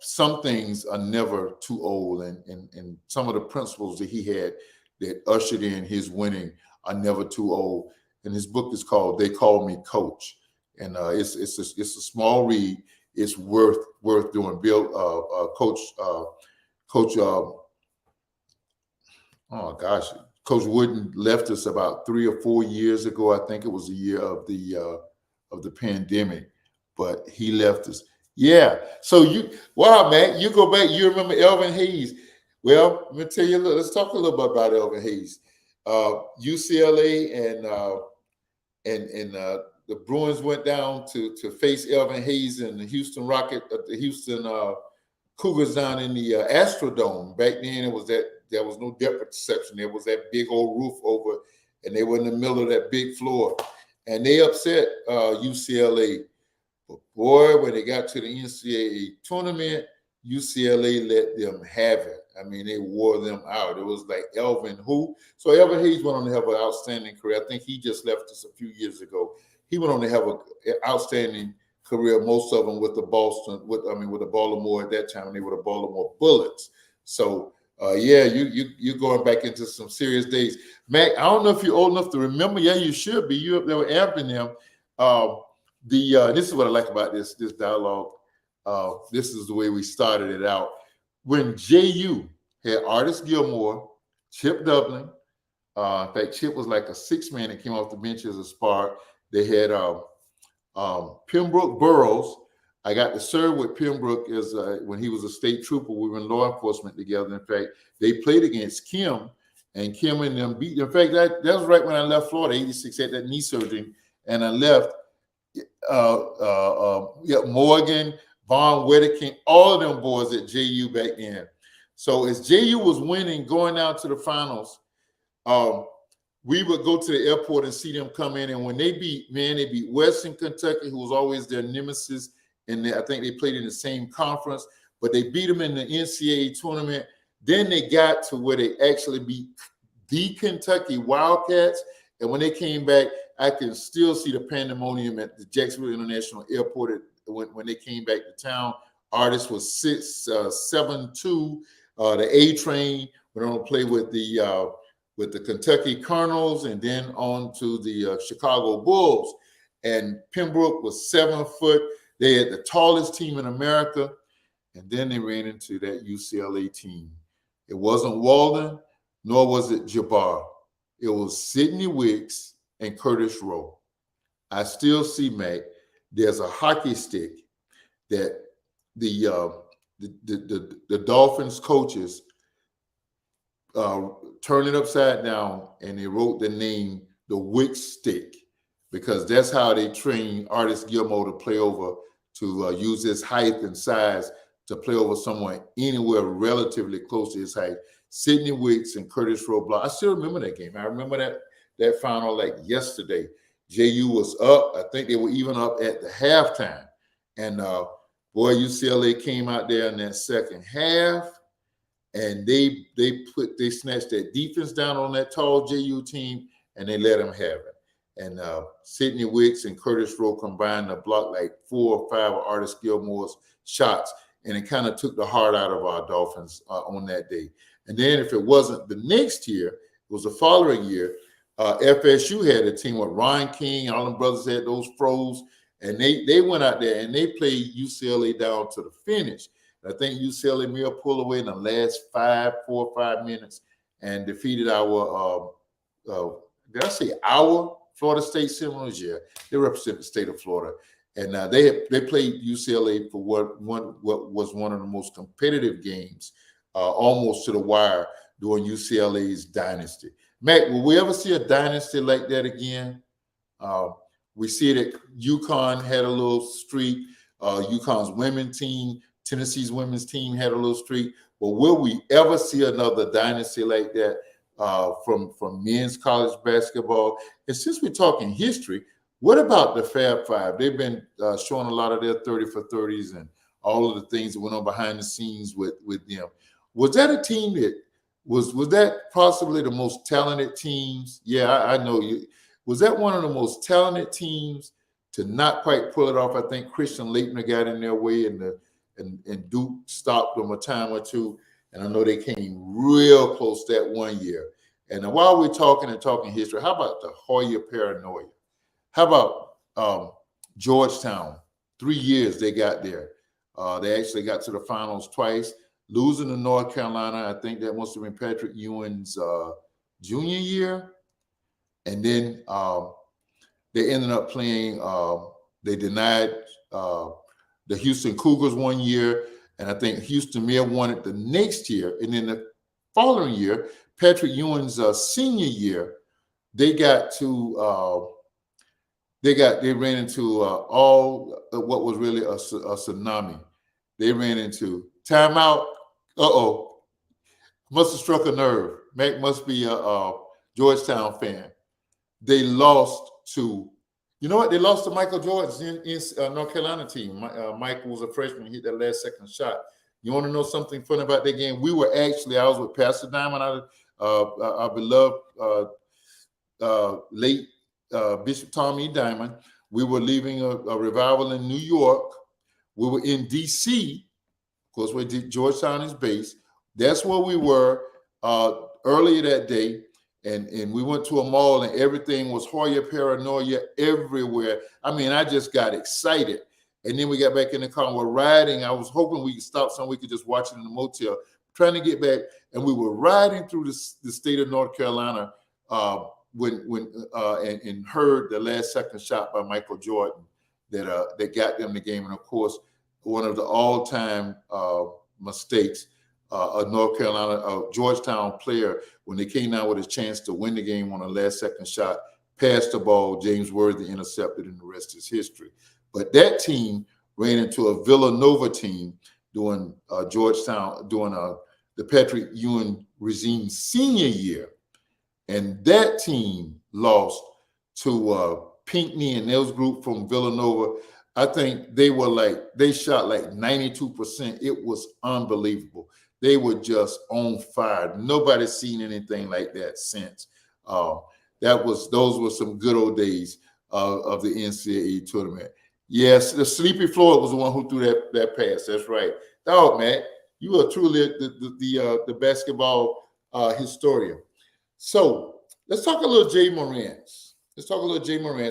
Some things are never too old, and some of the principles that he had that ushered in his winning are never too old. And his book is called "They Call Me Coach," and it's a small read. It's worth doing. Coach. Oh gosh, Coach Wooden left us about 3 or 4 years ago. I think it was the year of the pandemic, but he left us. Yeah. So wow, man, you go back. You remember Elvin Hayes? Well, let me tell you. Let's talk a little bit about Elvin Hayes. UCLA and the Bruins went down to face Elvin Hayes and the Houston the Houston Cougars down in the Astrodome. Back then, it was there was no depth perception. There was that big old roof over, and they were in the middle of that big floor, and they upset UCLA. But boy, when they got to the NCAA tournament, UCLA let them have it. I mean, they wore them out. It was like Elvin who? So Elvin Hayes went on to have an outstanding career. I think he just left us a few years ago. He went on to have an outstanding career, most of them with the Baltimore at that time, they were the Baltimore Bullets. So yeah, you're going back into some serious days. Mac, I don't know if you're old enough to remember. Yeah, you should be. You up there with amping them. This is what I like about this dialogue. This is the way we started it out. When JU had Artis Gilmore, Chip Dublin. In fact, Chip was like a 6-man that came off the bench as a spark. They had Pembroke Burrows. I got to serve with Pembroke as when he was a state trooper. We were in law enforcement together. In fact, they played against Kim, and Kim and them beat. In fact, that was right when I left Florida. '86 had that knee surgery, and I left. Morgan, Von Whitaker, all of them boys at JU back then. So as JU was winning, going out to the finals, we would go to the airport and see them come in. And when they beat Western Kentucky, who was always their nemesis. And I think they played in the same conference, but they beat them in the NCAA tournament. Then they got to where they actually beat the Kentucky Wildcats. And when they came back, I can still see the pandemonium at the Jacksonville International Airport when they came back to town. Artis was 7-2. The A Train went on to play with the Kentucky Colonels and then on to the Chicago Bulls. And Pembroke was 7 foot. They had the tallest team in America. And then they ran into that UCLA team. It wasn't Walden, nor was it Jabbar. It was Sidney Wicks and Curtis Rowe. I still see, Mac, there's a hockey stick that the the Dolphins coaches uh, turned it upside down and they wrote the name the Wick Stick because that's how they train Artist Gilmore to play over, to use his height and size to play over someone anywhere relatively close to his height. Sidney Wicks and Curtis Roeblock. I still remember that game. I remember that final like yesterday. JU was up. I think they were even up at the halftime. And boy, UCLA came out there in that second half and they snatched that defense down on that tall JU team and they let them have it. And Sidney Wicks and Curtis Rowe combined to block like 4 or 5 of Artist Gilmore's shots, and it kind of took the heart out of our Dolphins on that day. And then if it wasn't the next year, it was the following year, FSU had a team with Ron King, all them brothers had those froze, and they went out there and they played UCLA down to the finish. I think UCLA may have pulled away in the last 4 or 5 minutes and defeated our, did I say our Florida State Seminoles? Yeah, they represent the state of Florida. And they played UCLA for what was one of the most competitive games, almost to the wire during UCLA's dynasty. Mac, will we ever see a dynasty like that again? We see that UConn had a little streak. UConn's women's team, Tennessee's women's team had a little streak. But will we ever see another dynasty like that from men's college basketball? And since we're talking history, what about the Fab Five? They've been showing a lot of their 30 for 30s and all of the things that went on behind the scenes with them. Was that a team that was that possibly the most talented teams? Yeah, I know you. Was that one of the most talented teams to not quite pull it off? I think Christian Laettner got in their way and Duke stopped them a time or two. And I know they came real close that one year. And while we're talking history, how about the Hoya Paranoia? How about Georgetown? 3 years they got there. They actually got to the finals twice, losing to North Carolina. I think that must have been Patrick Ewing's junior year. And then they ended up playing, they denied the Houston Cougars 1 year. And I think Houston may have won it the next year. And then the following year, Patrick Ewing's senior year, they ran into all what was really a tsunami. They ran into timeout. Must have struck a nerve. Mac must be a Georgetown fan. They lost to, you know what? They lost to Michael Jordan's in North Carolina team. Michael was a freshman. He hit that last second shot. You want to know something funny about that game? I was with Pastor Diamond, our beloved late Bishop Tom E. Diamond. We were leaving a revival in New York. We were in D.C., of course, where Georgetown is based. That's where we were earlier that day. And we went to a mall and everything was Hoya Paranoia everywhere. I mean, I just got excited. And then we got back in the car and we're riding. I was hoping we could stop somewhere we could just watch it in the motel, trying to get back. And we were riding through the state of North Carolina and heard the last second shot by Michael Jordan that got them the game. And of course, one of the all-time mistakes, a Georgetown player, when they came down with a chance to win the game on the last second shot, passed the ball, James Worthy intercepted, and the rest is history. But that team ran into a Villanova team during Georgetown, during the Patrick Ewing regime's senior year. And that team lost to Pinckney and those group from Villanova. I think they shot like 92%. It was unbelievable. They were just on fire. Nobody's seen anything like that since. Those were some good old days of the NCAA tournament. Yes, the Sleepy Floyd was the one who threw that pass. That's right. Dog, Matt, you are truly the basketball historian. So let's talk a little Jay Morantz.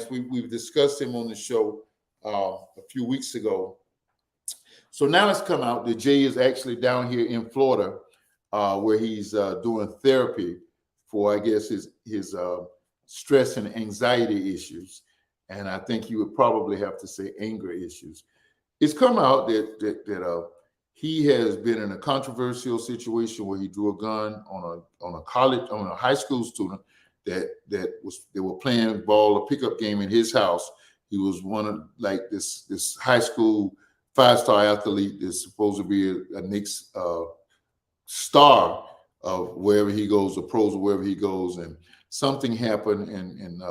We've discussed him on the show a few weeks ago. So now it's come out that Jay is actually down here in Florida, where he's doing therapy for, I guess, his stress and anxiety issues. And I think you would probably have to say anger issues. It's come out that He has been in a controversial situation where he drew a gun on a high school student they were playing ball, a pickup game in his house. He was one of like this high school 5-star athlete that's supposed to be a Knicks star of wherever he goes, the pros or wherever he goes, and something happened, and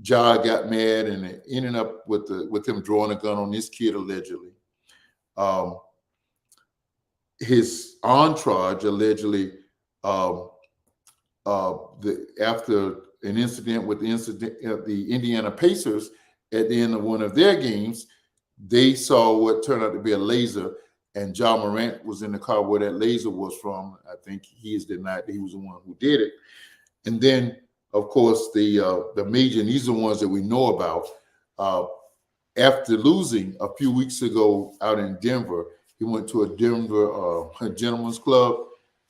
Ja got mad, and it ended up with him drawing a gun on this kid allegedly. Um, his entourage allegedly, um, after an incident with the Indiana Pacers at the end of one of their games, they saw what turned out to be a laser, and Ja Morant was in the car where that laser was from. I think he has denied that he was the one who did it. And then, of course, the major, and these are the ones that we know about. Uh, After losing a few weeks ago out in Denver, he went to a Denver gentleman's club,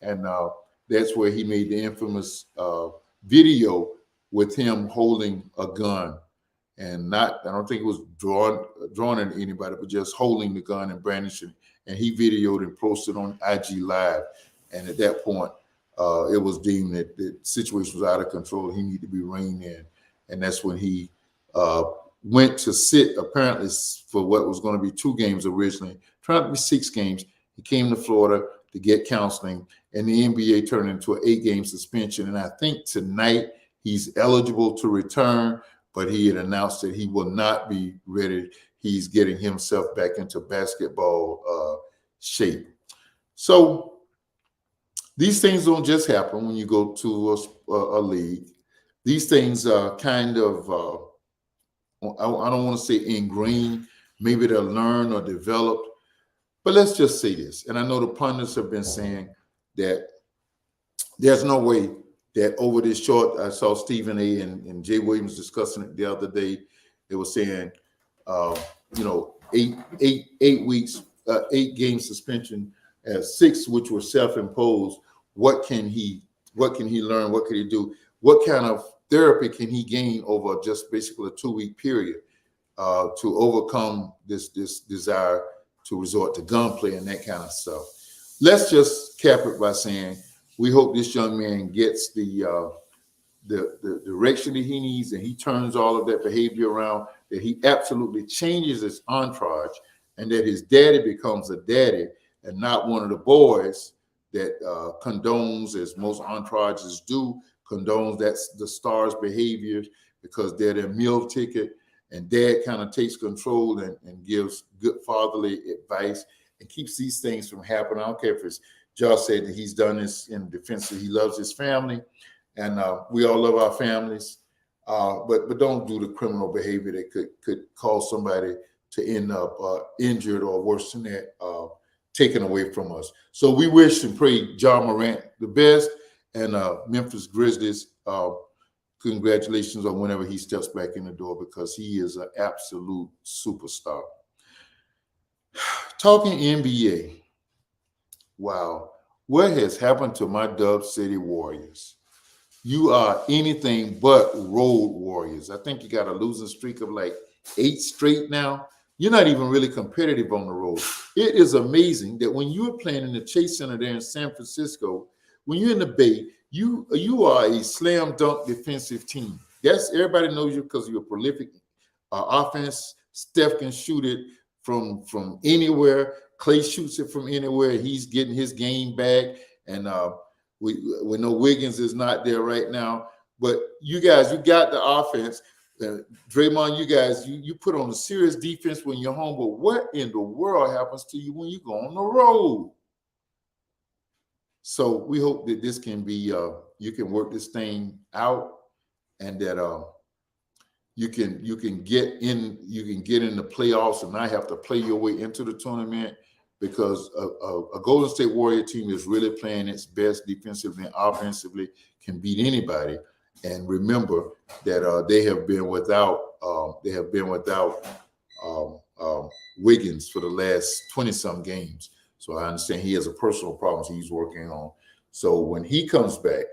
and that's where he made the infamous video with him holding a gun, and I don't think it was drawn at anybody, but just holding the gun and brandishing. And he videoed and posted on IG Live. And at that point, it was deemed that the situation was out of control. He needed to be reined in, and that's when he went to sit apparently for what was going to be 2 games originally, turned out to be 6 games. He came to Florida to get counseling, and the NBA turned into an 8-game suspension. And I think tonight he's eligible to return, but he had announced that he will not be ready. He's getting himself back into basketball shape. So these things don't just happen when you go to a league. These things are kind of, I don't want to say ingrained, maybe they're learned or developed. But let's just say this, and I know the pundits have been saying that there's no way that over this short, I saw Stephen A. and Jay Williams discussing it the other day. They were saying, 8 weeks, 8-game suspension, 6 which were self-imposed. What can he learn? What can he do? What kind of therapy can he gain over just basically a 2-week period to overcome this desire to resort to gunplay and that kind of stuff? Let's just cap it by saying we hope this young man gets the direction that he needs, and he turns all of that behavior around, that he absolutely changes his entourage, and that his daddy becomes a daddy and not one of the boys that condones, as most entourages do, condones the star's behaviors because they're their meal ticket, and dad kind of takes control and gives good fatherly advice and keeps these things from happening. I don't care if it's Josh said that he's done this in defense that he loves his family, and we all love our families, but don't do the criminal behavior that could cause somebody to end up injured or worse than that, taken away from us. So we wish and pray Ja Morant the best, and Memphis Grizzlies, congratulations on whenever he steps back in the door, because he is an absolute superstar. Talking NBA, wow, what has happened to my Dub City Warriors? You are anything but road warriors. I think you got a losing streak of like 8 straight now. You're not even really competitive on the road. It is amazing that when you are playing in the Chase Center there in San Francisco, when you're in the Bay, you are a slam dunk defensive team. Yes, everybody knows you because you're a prolific offense. Steph can shoot it from anywhere. Clay shoots it from anywhere. He's getting his game back, and we know Wiggins is not there right now. But you guys, you got the offense. Draymond, you guys, you put on a serious defense when you're home. But what in the world happens to you when you go on the road? So we hope that this can be, you can work this thing out, and that you can get in the playoffs and not have to play your way into the tournament, because a Golden State Warrior team is really playing its best defensively and offensively, can beat anybody. And remember that they have been without Wiggins for the last 20-some games. So I understand he has a personal problem he's working on. So when he comes back,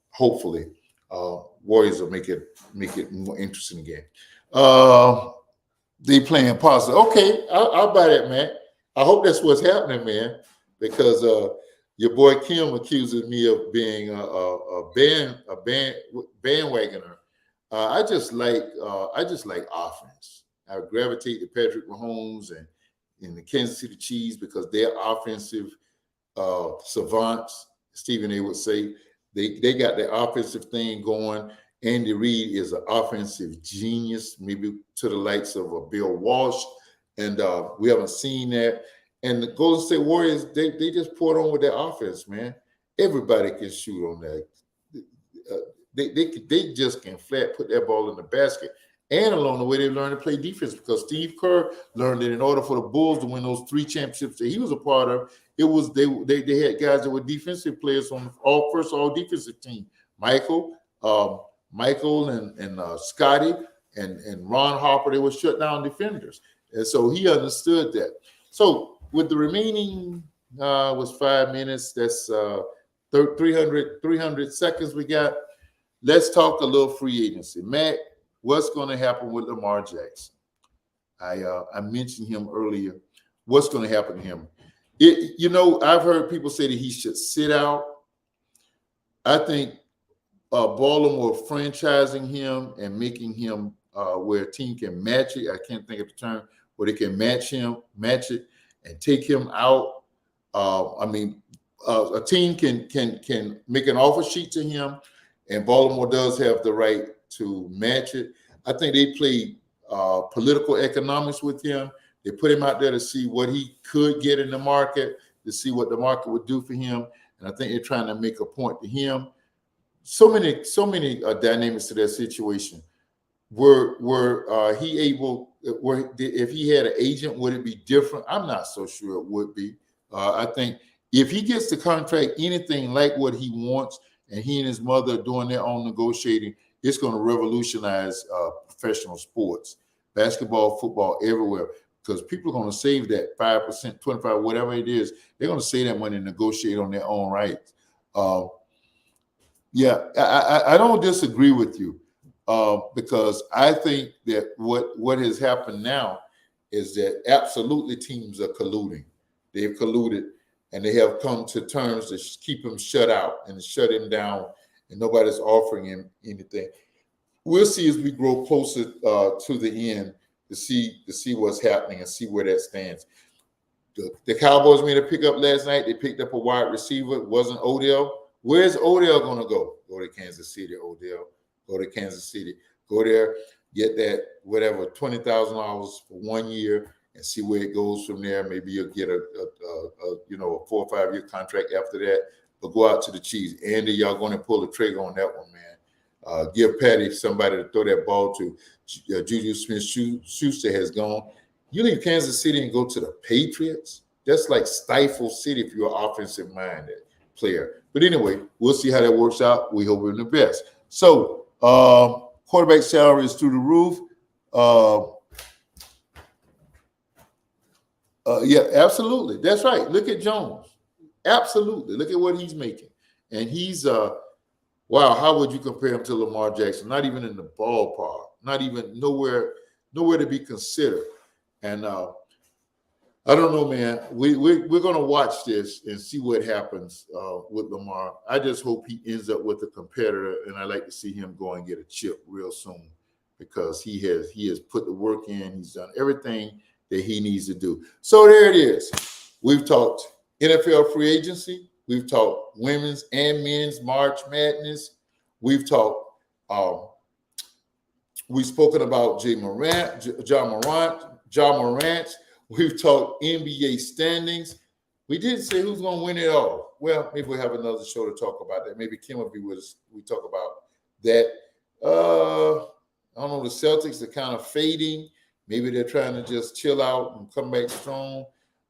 hopefully, Warriors will make it more interesting again. They playing positive. Okay, I'll buy that, Matt. I hope that's what's happening, man, because your boy Kim accuses me of being a bandwagoner. I just like offense. I gravitate to Patrick Mahomes and the Kansas City Chiefs because they're offensive savants. Stephen A would say they got the offensive thing going. Andy Reid is an offensive genius, maybe to the likes of Bill Walsh, and we haven't seen that. And the Golden State Warriors, they just poured on with their offense, man. Everybody can shoot on that. They just can flat put that ball in the basket. And along the way, they learned to play defense because Steve Kerr learned that in order for the Bulls to win those 3 championships that he was a part of, it was they had guys that were defensive players on all defensive team. Michael and Scotty and Ron Harper, they were shut down defenders. And so he understood that. So with the remaining was 5 minutes, that's 300 seconds we got. Let's talk a little free agency. Matt, what's going to happen with Lamar Jackson? I mentioned him earlier. What's going to happen to him? I've heard people say that he should sit out. I think Baltimore franchising him and making him where a team can match it. I can't think of the term where they can match it, and take him out. A team can make an offer sheet to him, and Baltimore does have the right to match it. I think they play political economics with him. They put him out there to see what he could get in the market, to see what the market would do for him. And I think they're trying to make a point to him. So many dynamics to that situation. If he had an agent, would it be different? I'm not so sure it would be. I think if he gets the contract anything like what he wants, and he and his mother are doing their own negotiating, it's going to revolutionize professional sports, basketball, football, everywhere, because people are going to save that 5%, 25%, whatever it is. They're going to save that money and negotiate on their own rights. I don't disagree with you because I think that what has happened now is that absolutely teams are colluding. They've colluded, and they have come to terms to keep him shut out and shut him down, and nobody's offering him anything. We'll see as we grow closer to the end to see what's happening and see where that stands. The Cowboys made a pickup last night. They picked up a wide receiver. It wasn't Odell. Where's Odell going to go? Go to Kansas City, Odell. Go to Kansas City. Go there, get that whatever $20,000 for 1 year, and see where it goes from there. Maybe you'll get a 4 or 5 year contract after that. But go out to the Chiefs. Andy, y'all going to pull the trigger on that one, man. Give Patty somebody to throw that ball to. Juju Smith-Schuster has gone. You leave Kansas City and go to the Patriots? That's like stifle city if you're an offensive-minded player. But anyway, we'll see how that works out. We hope we're the best. So quarterback salary is through the roof. Absolutely. That's right. Look at Jones. Absolutely. Look at what he's making. And he's wow, how would you compare him to Lamar Jackson? Not even in the ballpark. Not even nowhere to be considered. And I don't know, man. We're going to watch this and see what happens with Lamar. I just hope he ends up with a competitor, and I like to see him go and get a chip real soon because he has put the work in. He's done everything that he needs to do. So there it is. We've talked NFL free agency. We've talked women's and men's March Madness. We've talked. We've spoken about Ja Morant. We've talked NBA standings. We didn't say who's going to win it all. Well, maybe we'll have another show to talk about that. Maybe Kim will be with us. We talk about that. I don't know. The Celtics are kind of fading. Maybe they're trying to just chill out and come back strong.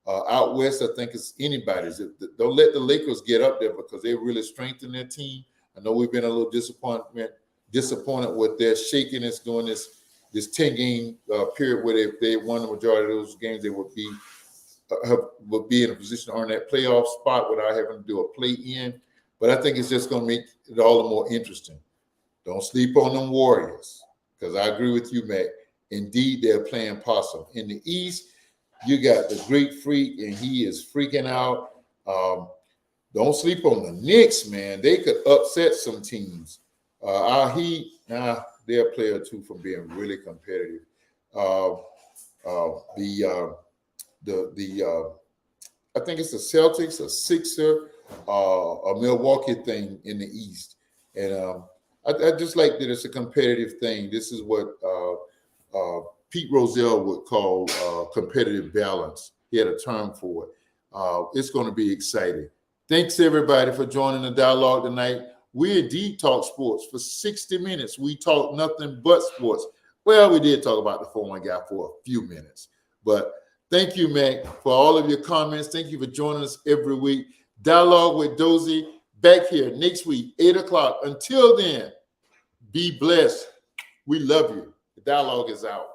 Out west, I think it's anybody's. Don't let the Lakers get up there because they really strengthened their team. I know we've been a little disappointed with their shakiness during this 10-game period where if they won the majority of those games, they would be in a position to earn that playoff spot without having to do a play-in. But I think it's just going to make it all the more interesting. Don't sleep on them Warriors because I agree with you, Matt. Indeed, they're playing possum. In the East, You got the Greek Freak, and he is freaking out. Don't sleep on the Knicks, man. They could upset some teams. Our Heat, they're a player too from being really competitive. Uh, I think it's the Celtics, a Sixer, a Milwaukee thing in the East, and I just like that it's a competitive thing. This is what Pete Rozelle would call competitive balance. He had a term for it. It's going to be exciting. Thanks, everybody, for joining the dialogue tonight. We're Deep Talk Sports. For 60 minutes, we talk nothing but sports. Well, we did talk about the 4-1 guy for a few minutes. But thank you, Mac, for all of your comments. Thank you for joining us every week. Dialogue with Dozell back here next week, 8 o'clock. Until then, be blessed. We love you. The dialogue is out.